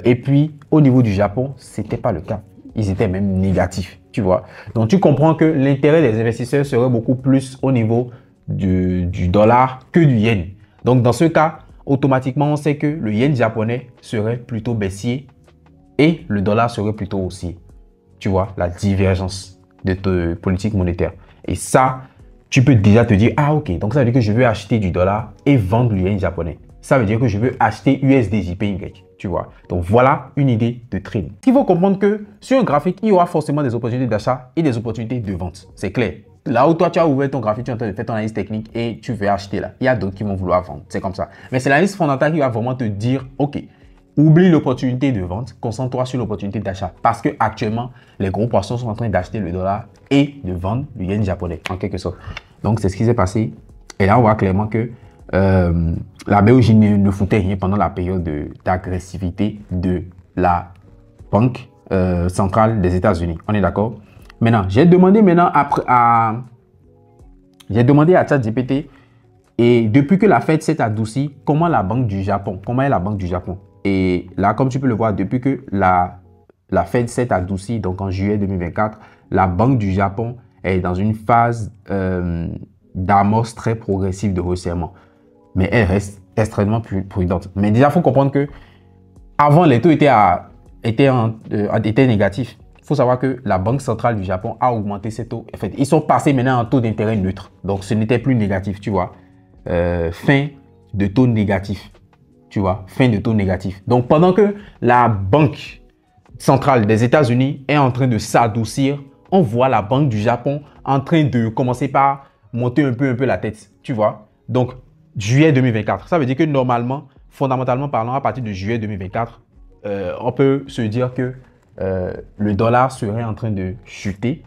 Et puis, au niveau du Japon, ce n'était pas le cas. Ils étaient même négatifs, tu vois. Donc, tu comprends que l'intérêt des investisseurs serait beaucoup plus au niveau du dollar que du yen. Donc, dans ce cas, automatiquement, on sait que le yen japonais serait plutôt baissier et le dollar serait plutôt haussier. Tu vois, la divergence de politique monétaire. Et ça, tu peux déjà te dire, ah ok, donc ça veut dire que je veux acheter du dollar et vendre le yen japonais. Ça veut dire que je veux acheter USDJPY, tu vois. Donc voilà une idée de trade. Il faut comprendre que sur un graphique, il y aura forcément des opportunités d'achat et des opportunités de vente. C'est clair. Là où toi, tu as ouvert ton graphique, tu es en train de faire ton analyse technique et tu veux acheter là. Il y a d'autres qui vont vouloir vendre. C'est comme ça. Mais c'est l'analyse fondamentale qui va vraiment te dire, ok, oublie l'opportunité de vente, concentre-toi sur l'opportunité d'achat. Parce que actuellement, les gros poissons sont en train d'acheter le dollar et de vendre le yen japonais, en quelque sorte. Donc, c'est ce qui s'est passé. Et là, on voit clairement que la BOJ ne foutait rien pendant la période d'agressivité de la Banque centrale des États-Unis. On est d'accord? Maintenant, j'ai demandé à ChatGPT, et depuis que la Fed s'est adoucie, comment est la Banque du Japon? Et là, comme tu peux le voir, depuis que la Fed s'est adoucie, donc en juillet 2024, la Banque du Japon est dans une phase d'amorce très progressive de resserrement. Mais elle reste extrêmement prudente. Mais déjà, il faut comprendre que avant, les taux étaient négatifs. Il faut savoir que la Banque centrale du Japon a augmenté ses taux. En fait, ils sont passés maintenant en taux d'intérêt neutre. Donc, ce n'était plus négatif, tu vois. Fin de taux négatif. Tu vois, fin de taux négatif. Donc, pendant que la Banque centrale des États-Unis est en train de s'adoucir, on voit la Banque du Japon en train de commencer par monter un peu la tête. Tu vois. Donc, juillet 2024. Ça veut dire que normalement, fondamentalement parlant, à partir de juillet 2024, on peut se dire que le dollar serait en train de chuter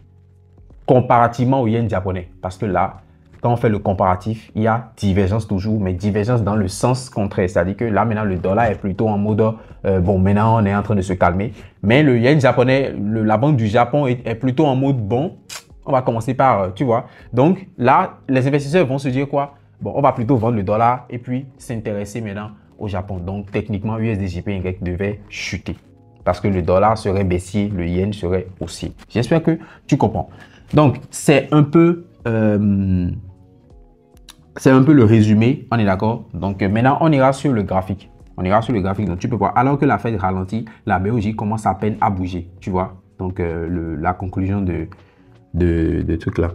comparativement au yen japonais. Parce que là, quand on fait le comparatif, il y a divergence toujours, mais divergence dans le sens contraire. C'est-à-dire que là, maintenant, le dollar est plutôt en mode, bon, maintenant, on est en train de se calmer. Mais le yen japonais, la Banque du Japon est plutôt en mode, bon, on va commencer par, tu vois. Donc là, les investisseurs vont se dire quoi? Bon, on va plutôt vendre le dollar et puis s'intéresser maintenant au Japon. Donc, techniquement, USDJPY devait chuter parce que le dollar serait baissier, le yen serait haussier. J'espère que tu comprends. Donc, c'est un peu le résumé, on est d'accord? Donc, maintenant, on ira sur le graphique. Donc tu peux voir, alors que la Fed ralentit, la BOJ commence à peine à bouger, tu vois. Donc, la conclusion de truc là.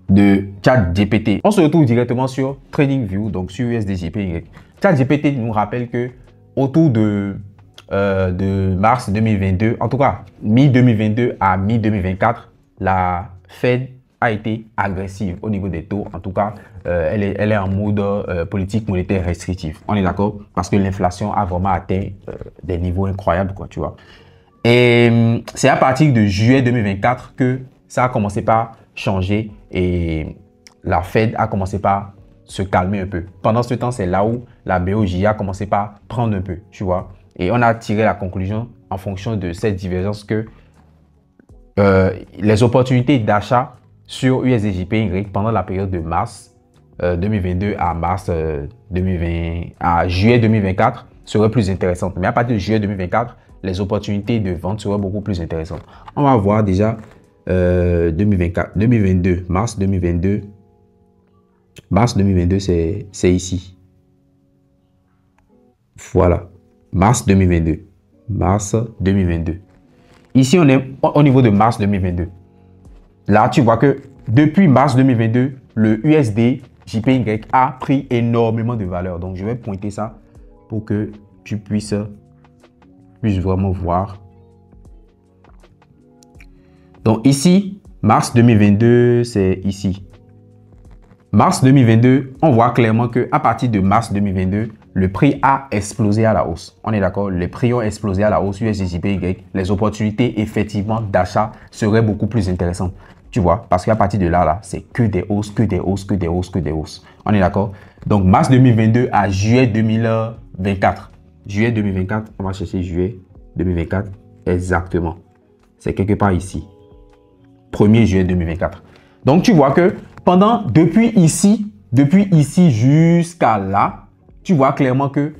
De ChatGPT. On se retrouve directement sur TradingView, donc sur USDJPY. ChatGPT nous rappelle que autour de mars 2022, en tout cas mi-2022 à mi-2024, la Fed a été agressive au niveau des taux. En tout cas, elle est en mode politique monétaire restrictive. On est d'accord? Parce que l'inflation a vraiment atteint des niveaux incroyables, quoi, tu vois. Et c'est à partir de juillet 2024 que ça a commencé par changer et la Fed a commencé par se calmer un peu. Pendant ce temps, c'est là où la BOJ a commencé par prendre un peu, tu vois. Et on a tiré la conclusion en fonction de cette divergence que les opportunités d'achat sur USDJPY pendant la période de mars 2022 à juillet 2024 seraient plus intéressantes. Mais à partir de juillet 2024, les opportunités de vente seraient beaucoup plus intéressantes. On va voir déjà 2022, mars 2022. Mars 2022, c'est ici. Voilà. Mars 2022. Mars 2022. Ici, on est au niveau de mars 2022. Là, tu vois que depuis mars 2022, le USD JPY a pris énormément de valeur. Donc, je vais pointer ça pour que tu puisses puisse vraiment voir. Donc ici, mars 2022, c'est ici. Mars 2022, on voit clairement qu'à partir de mars 2022, le prix a explosé à la hausse. On est d'accord? Les prix ont explosé à la hausse USDJPY. Les opportunités, effectivement, d'achat seraient beaucoup plus intéressantes. Tu vois? Parce qu'à partir de là, c'est que des hausses, que des hausses, que des hausses, que des hausses. On est d'accord? Donc, mars 2022 à juillet 2024. Juillet 2024, on va chercher juillet 2024. Exactement. C'est quelque part ici. 1er juillet 2024. Donc, tu vois que depuis ici jusqu'à là, tu vois clairement que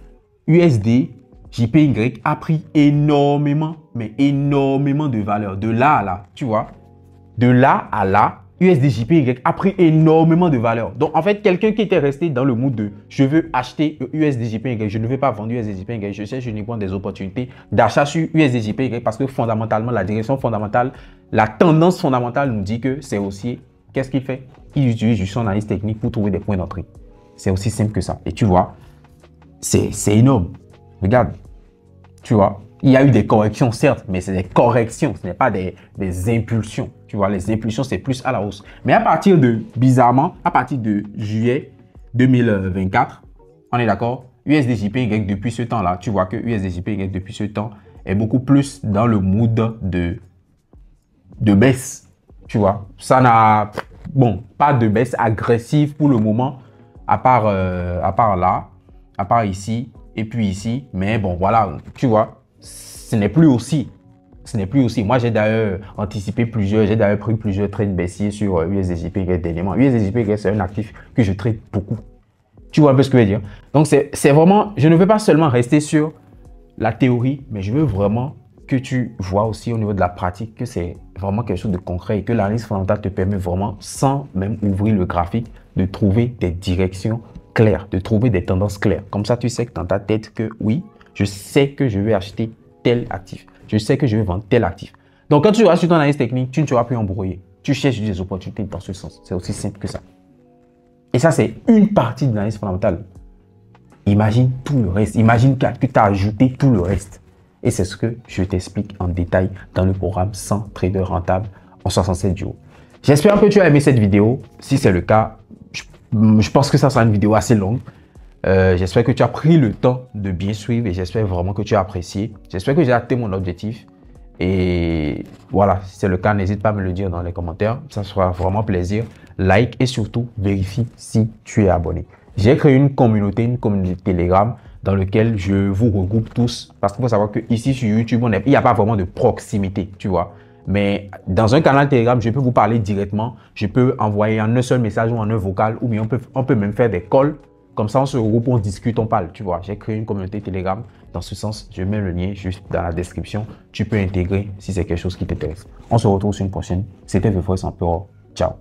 USD JPY a pris énormément, mais énormément de valeur. De là à là, tu vois. De là à là, USD JPY a pris énormément de valeur. Donc, en fait, quelqu'un qui était resté dans le mood de je veux acheter USD JPY, je ne veux pas vendre USD JPY, je cherche uniquement des opportunités d'achat sur USD JPY parce que fondamentalement, la direction fondamentale, la tendance fondamentale nous dit que c'est haussier. Qu'est-ce qu'il fait? Il utilise juste son analyse technique pour trouver des points d'entrée. C'est aussi simple que ça. Et tu vois, c'est énorme. Regarde, tu vois, il y a eu des corrections, certes, mais c'est des corrections, ce n'est pas des impulsions. Tu vois, les impulsions, c'est plus à la hausse. Mais à partir de, bizarrement, à partir de juillet 2024, on est d'accord, USDJPY depuis ce temps-là, tu vois que USDJPY depuis ce temps est beaucoup plus dans le mood de baisse. Tu vois, ça n'a, bon, pas de baisse agressive pour le moment, à part là, à part ici, et puis ici. Mais bon, voilà, tu vois, ce n'est plus aussi. Ce n'est plus aussi. Moi, j'ai d'ailleurs anticipé j'ai d'ailleurs pris plusieurs trades baissiers sur USDJPY dernièrement. USDJPY, c'est un actif que je trade beaucoup. Tu vois un peu ce que je veux dire? Donc, c'est vraiment, je ne veux pas seulement rester sur la théorie, mais je veux vraiment que tu vois aussi au niveau de la pratique que c'est vraiment quelque chose de concret et que l'analyse fondamentale te permet vraiment, sans même ouvrir le graphique, de trouver des directions claires, de trouver des tendances claires. Comme ça, tu sais que dans ta tête que oui, je sais que je vais acheter tel actif. Je sais que je vais vendre tel actif. Donc, quand tu vas sur ton analyse technique, tu ne seras plus embrouillé. Tu cherches des opportunités dans ce sens. C'est aussi simple que ça. Et ça, c'est une partie de l'analyse fondamentale. Imagine tout le reste. Imagine que tu as ajouté tout le reste. Et c'est ce que je t'explique en détail dans le programme 100 traders rentables en 67 jours. J'espère que tu as aimé cette vidéo. Si c'est le cas, je pense que ça sera une vidéo assez longue. J'espère que tu as pris le temps de bien suivre et j'espère vraiment que tu as apprécié. J'espère que j'ai atteint mon objectif. Et voilà, si c'est le cas, n'hésite pas à me le dire dans les commentaires. Ça sera vraiment plaisir. Like et surtout, vérifie si tu es abonné. J'ai créé une communauté Telegram dans laquelle je vous regroupe tous. Parce qu'il faut savoir qu'ici sur YouTube, il n'y a pas vraiment de proximité, tu vois. Mais dans un canal Telegram, je peux vous parler directement. Je peux envoyer en un seul message ou en un vocal. Ou bien on peut même faire des calls. Comme ça, on se regroupe, on discute, on parle, tu vois. J'ai créé une communauté Telegram. Dans ce sens, je mets le lien juste dans la description. Tu peux intégrer si c'est quelque chose qui t'intéresse. On se retrouve sur une prochaine. C'était The Voice Emperor. Ciao.